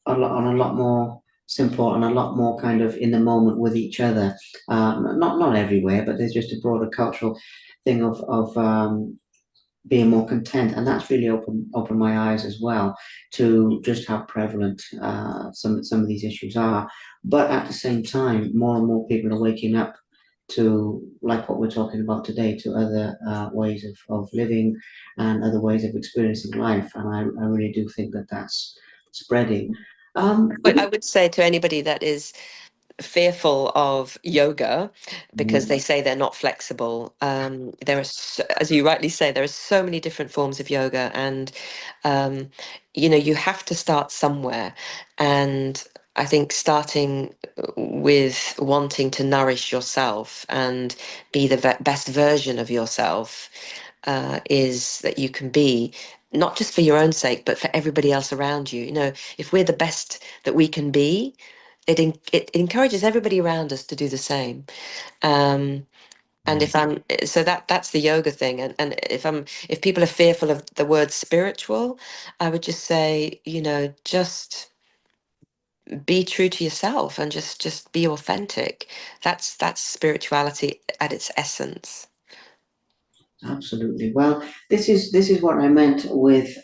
on a lot more simple and a lot more kind of in the moment with each other. Not everywhere, but there's just a broader cultural thing of being more content, and that's really opened my eyes as well to just how prevalent some of these issues are. But at the same time, more and more people are waking up to, like what we're talking about today, to other ways of living and other ways of experiencing life, and I really do think that that's spreading. But I would say to anybody that is fearful of yoga because they say they're not flexible. There are, as you rightly say, there are so many different forms of yoga, and um, you have to start somewhere. And I think starting with wanting to nourish yourself and be the best version of yourself is that you can be. Not just for your own sake, but for everybody else around you. If we're the best that we can be, it encourages everybody around us to do the same. Um, and if I'm so that's the yoga thing. And if people are fearful of the word spiritual, I would just say, just be true to yourself and just be authentic. That's spirituality at its essence. Absolutely. Well, this is what I meant with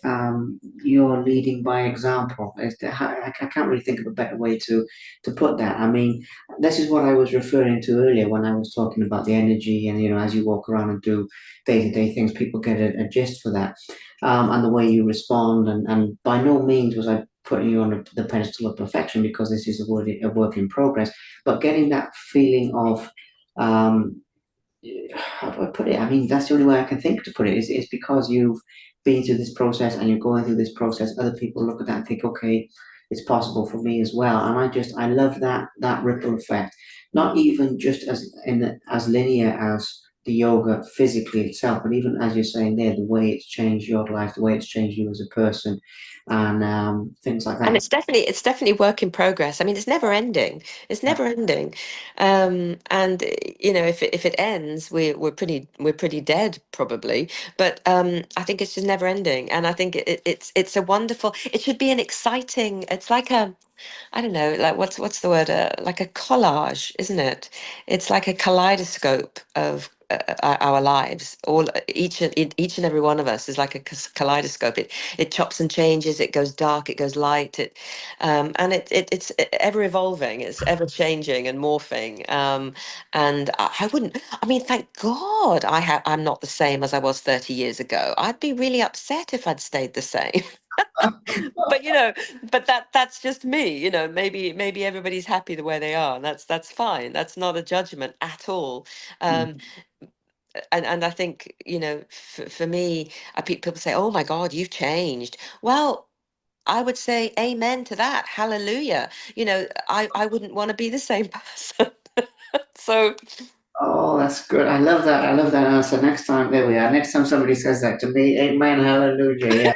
your leading by example. I can't really think of a better way to put that. I mean, this is what I was referring to earlier when I was talking about the energy, and as you walk around and do day-to-day things, people get a gist for that, and the way you respond. And by no means was I putting you on the pedestal of perfection, because this is a work in progress. But getting that feeling of um, how do I put it? I mean, that's the only way I can think to put it. Is because you've been through this process and you're going through this process. Other people look at that and think, okay, it's possible for me as well. And I love that ripple effect. Not even just as linear as the yoga physically itself, but even as you're saying there, the way it's changed your life, the way it's changed you as a person, and things like And that. it's definitely work in progress. I mean, it's never ending. It's never ending. And if it ends, we're pretty dead probably. But I think it's just never ending. And I think it's a wonderful. It should be an exciting. It's like a, I don't know, like what's the word? Like a collage, isn't it? It's like a kaleidoscope of our lives. Each and every one of us is like a kaleidoscope. It chops and changes. It goes dark. It goes light. And it's ever evolving. It's ever changing and morphing. And I wouldn't. I mean, thank God I'm not the same as I was 30 years ago. I'd be really upset if I'd stayed the same. But that's just me. Maybe everybody's happy the way they are, and that's fine. That's not a judgment at all. um and I think, for me, people say, oh my God, you've changed. Well, I would say amen to that. Hallelujah. I wouldn't want to be the same person. So Oh, that's good. I love that. I love that answer. Next time, there we are. Next time somebody says that to me, amen, hallelujah. Yeah.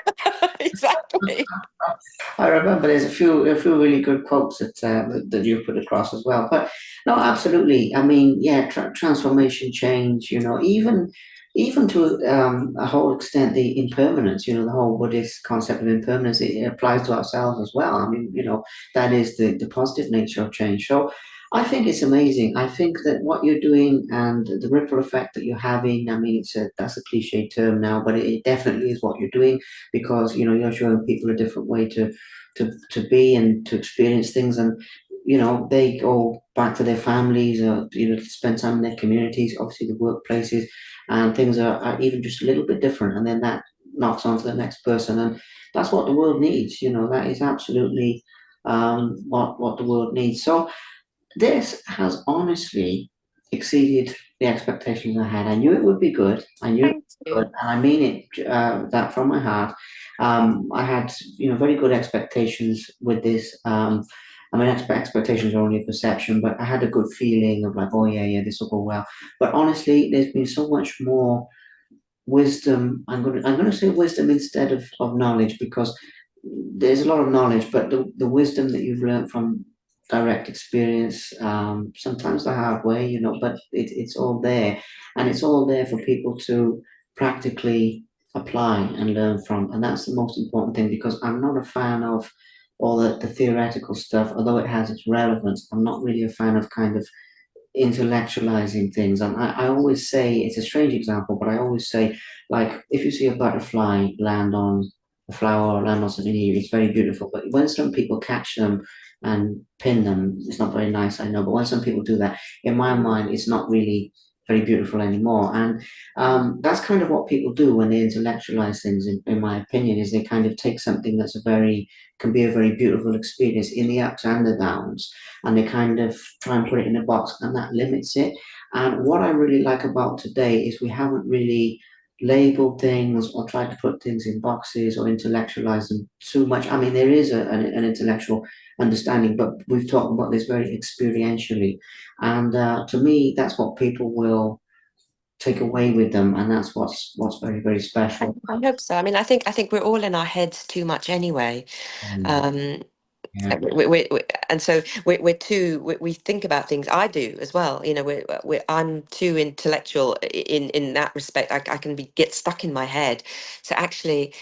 exactly. I remember there's a few really good quotes that you put across as well. But no, absolutely. I mean, yeah, transformation, change. Even to a whole extent, the impermanence. The whole Buddhist concept of impermanence, it applies to ourselves as well. I mean, that is the positive nature of change. So. I think it's amazing. I think that what you're doing and the ripple effect that you're having, I mean, that's a cliche term now, but it definitely is what you're doing because, you're showing people a different way to be and to experience things. And, they go back to their families or, to spend time in their communities, obviously the workplaces, and things are even just a little bit different. And then that knocks on to the next person. And that's what the world needs. That is absolutely what the world needs. So, this has honestly exceeded the expectations I had. I knew it would be good. I knew it Thank would be good, you. and I mean it that from my heart. I had very good expectations with this. I mean, expectations are only a perception, but I had a good feeling of like, oh yeah, yeah, this will go well. But honestly, there's been so much more wisdom. I'm gonna say wisdom instead of knowledge because there's a lot of knowledge, but the wisdom that you've learned from direct experience, sometimes the hard way, but it's all there, and it's all there for people to practically apply and learn from, and that's the most important thing because I'm not a fan of all the theoretical stuff, although it has its relevance. I'm not really a fan of kind of intellectualizing things. And I always say, it's a strange example, but I always say, like, if you see a butterfly land on a flower or land on something new, it's very beautiful. But when some people catch them and pin them, it's not very nice, I know. But when some people do that, in my mind, it's not really very beautiful anymore. And that's kind of what people do when they intellectualize things, in my opinion, is they kind of take something that's can be a very beautiful experience in the ups and the downs, and they kind of try and put it in a box, and that limits it. And what I really like about today is we haven't really labeled things or tried to put things in boxes or intellectualize them too much. I mean, there is an intellectual understanding, but we've talked about this very experientially. And to me, that's what people will take away with them, and that's what's very, very special. I hope so. I mean, I think we're all in our heads too much anyway. Mm, Um, yeah. and so we're too we think about things. I do as well. I'm too intellectual in that respect. I can get stuck in my head. So actually,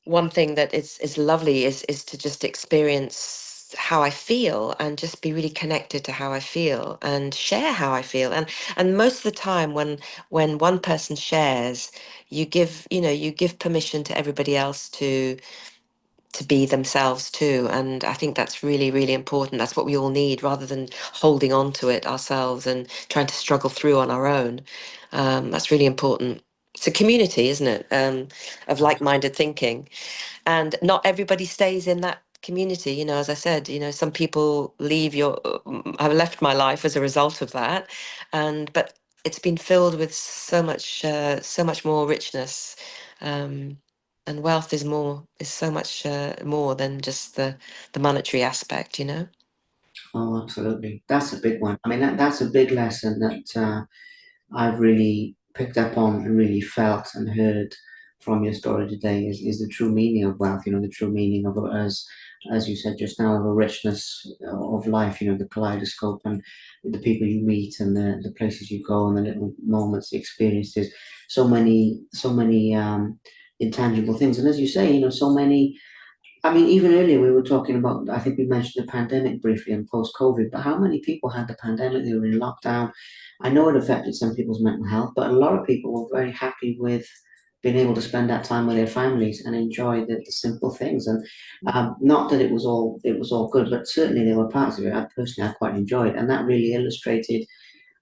one thing that is lovely is to just experience how I feel and just be really connected to how I feel and share how I feel. And most of the time when one person shares, you give permission to everybody else to be themselves too. And I think that's really, really important. That's what we all need rather than holding on to it ourselves and trying to struggle through on our own. That's really important. It's a community, isn't it? Of like-minded thinking, and not everybody stays in that community. As I said, some people have left my life as a result of that, but it's been filled with so much more richness, um, and wealth is so much more than just the monetary aspect. Oh, absolutely. That's a big one. I mean, that's a big lesson that I've really picked up on and really felt and heard from your story today is the true meaning of wealth, the true meaning of it as you said just now, of a richness of life, the kaleidoscope and the people you meet and the places you go and the little moments, the experiences, so many intangible things. And as you say, so many. I mean, even earlier we were talking about, I think we mentioned the pandemic briefly and post-COVID, but how many people had the pandemic? They were in lockdown. I know it affected some people's mental health, but a lot of people were very happy with being able to spend that time with their families and enjoy the simple things. And not that it was all good, but certainly there were parts of it I quite enjoyed, and that really illustrated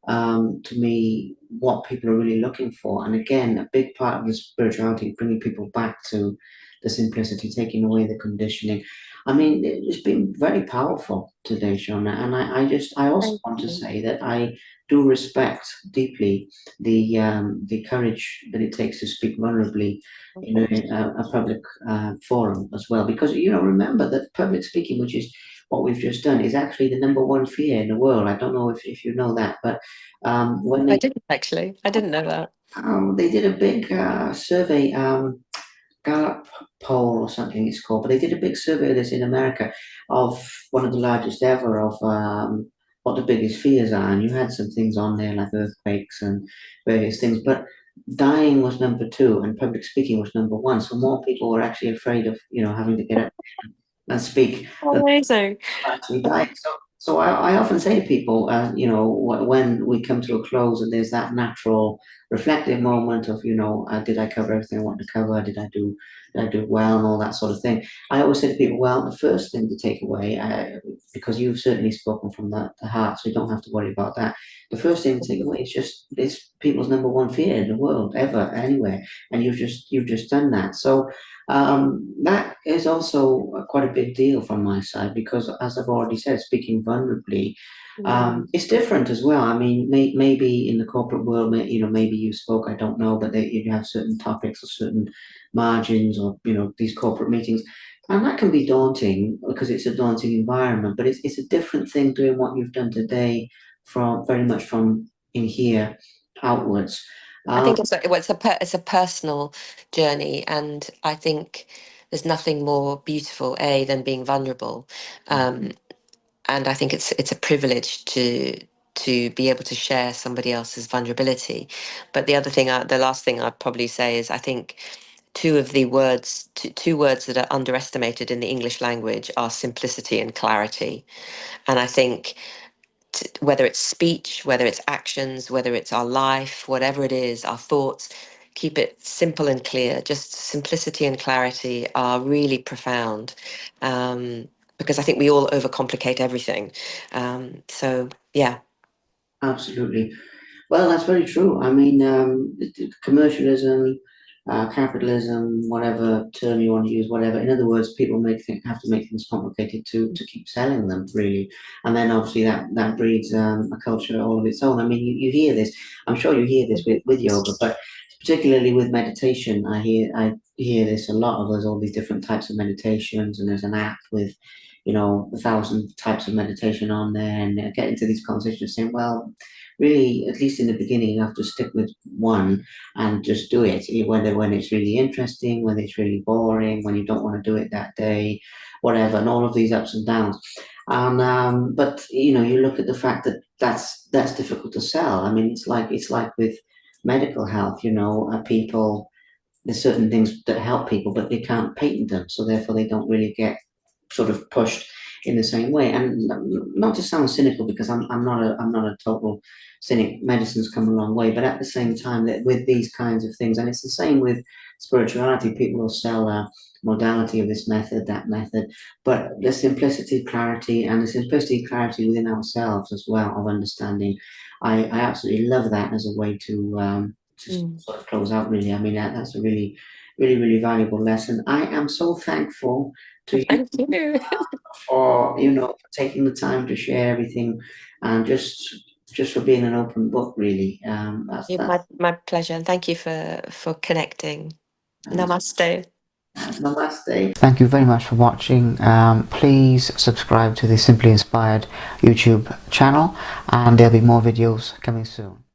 to me what people are really looking for. And again, a big part of the spirituality, bringing people back to the simplicity, taking away the conditioning. I mean, it's been very powerful today, Shona. And I also Thank want to you. say that I do respect deeply the courage that it takes to speak vulnerably Well, in thank a public forum as well. Because, remember that public speaking, which is what we've just done, is actually the number one fear in the world. I don't know if you know that, but you. when I didn't actually. I didn't know that. they did a big survey, Gallup poll or something it's called, but they did a big survey of this in America of one of the largest ever of what the biggest fears are. And you had some things on there like earthquakes and various things, but dying was number two and public speaking was number one. So more people were actually afraid of, having to get up and speak than Amazing. actually dying. So I often say to people, when we come to a close and there's that natural reflective moment of, did I cover everything I wanted to cover? Did I do well and all that sort of thing? I always say to people, well, the first thing to take away, because you've certainly spoken from the heart, so you don't have to worry about that. The first thing to take away is just it's people's number one fear in the world, ever, anywhere, and you've just done that. So that is also quite a big deal from my side because, as I've already said, speaking vulnerably, Mm. it's different as well. I mean, maybe in the corporate world, maybe you spoke, I don't know, but you have certain topics or certain margins or, these corporate meetings. And that can be daunting because it's a daunting environment, but it's a different thing doing what you've done today from very much from in here outwards. I Um, think it's a personal journey, and I think there's nothing more beautiful, than being vulnerable. Um, and I think it's a privilege to be able to share somebody else's vulnerability. But the last thing I'd probably say is I think two words that are underestimated in the English language are simplicity and clarity. And I think whether it's speech, whether it's actions, whether it's our life, whatever it is, our thoughts, keep it simple and clear. Just simplicity and clarity are really profound, because I think we all overcomplicate everything. Yeah. Absolutely. Well, that's very true. I mean, commercialism, capitalism, whatever term you want to use, whatever. In other words, people have to make things complicated to keep selling them, really. And then obviously that breeds a culture all of its own. I mean, you hear this. I'm sure you hear this with yoga, but particularly with meditation, I hear this a lot of. There's all these different types of meditations, and there's an app with, 1,000 types of meditation on there, and get into these conversations saying, well, really, at least in the beginning, you have to stick with one and just do it. Whether when it's really interesting, when it's really boring, when you don't want to do it that day, whatever, and all of these ups and downs. And but you look at the fact that that's difficult to sell. I mean, it's like with medical health. People, there's certain things that help people, but they can't patent them, so therefore they don't really get sort of pushed in the same way. And not to sound cynical, because I'm not a total cynic. Medicine's come a long way, but at the same time, that with these kinds of things, and it's the same with spirituality, people will sell a modality of this method, that method, but the simplicity, clarity, and the simplicity, clarity within ourselves as well of understanding. I absolutely love that as a way to Mm. sort of close out. Really, I mean that's a really, really, really valuable lesson. I am so thankful to you Thank you. for for taking the time to share everything, and just for being an open book. Really, that's Yeah, that's my pleasure, and thank you for connecting. that's, Namaste. that's namaste. Thank you very much for watching. Please subscribe to the Simply Inspired YouTube channel, and there'll be more videos coming soon.